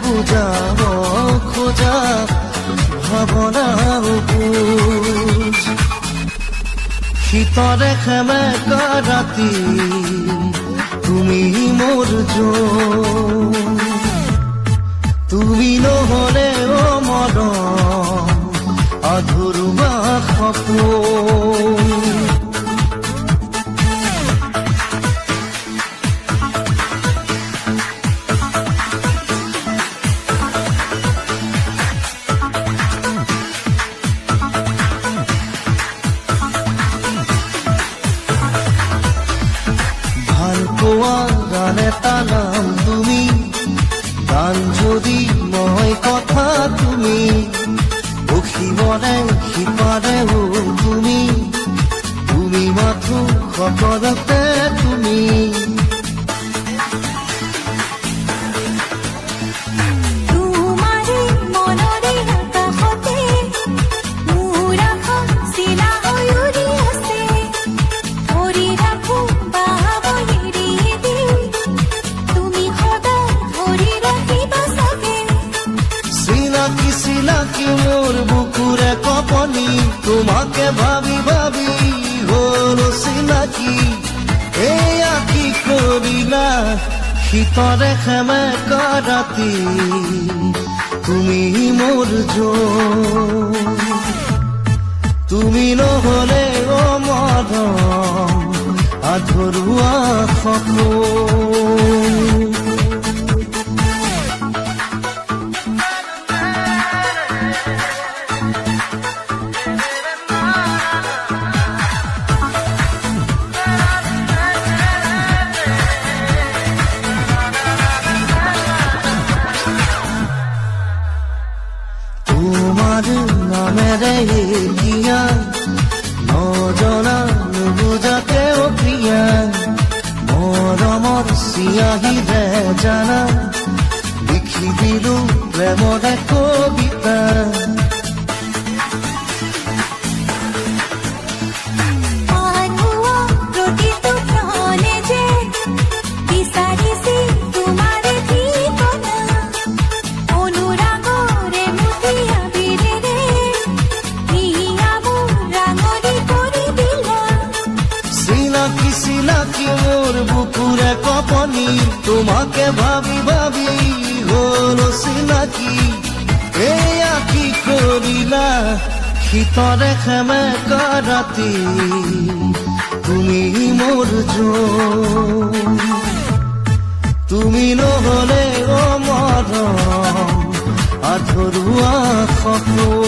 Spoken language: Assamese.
বুজাব খোজা ভাৱনা বুজ শীতৰে সেমেকা ৰাতি তুমি মোৰ জোন তুমি নহ'লে মৰম আধৰুৱা সপোন গান এটা নাম তুমি গান যদি মই কথা তুমি বসিবনে সিপাৰে তুমি তুমি মাথো সকলোতে তুমি মোৰ বুকুৰে কপনি তোমাকে ভাবি ভাবি হ'ল চিনাকি এয়া কি কৰিলা শীতৰে সেমেকা ৰাতি তুমি মোৰ জোন তুমি নহ'লে মৰম আধৰুৱা সপোন নামেৰে দিয়া নজনা নুবুজাকে প্ৰিয়া মৰমৰ চিয়াহীৰে জানা লিখি দিলো প্ৰেমৰে কবিতা মোৰ বুকুৰে কপনি তোমাকে ভাবি ভাবি হ'ল চিনাকি এয়া কি কৰিলা শীতৰে সেমেকা ৰাতি তুমি মোৰ জোন তুমি নহ'লে মৰম আধৰুৱা সপোন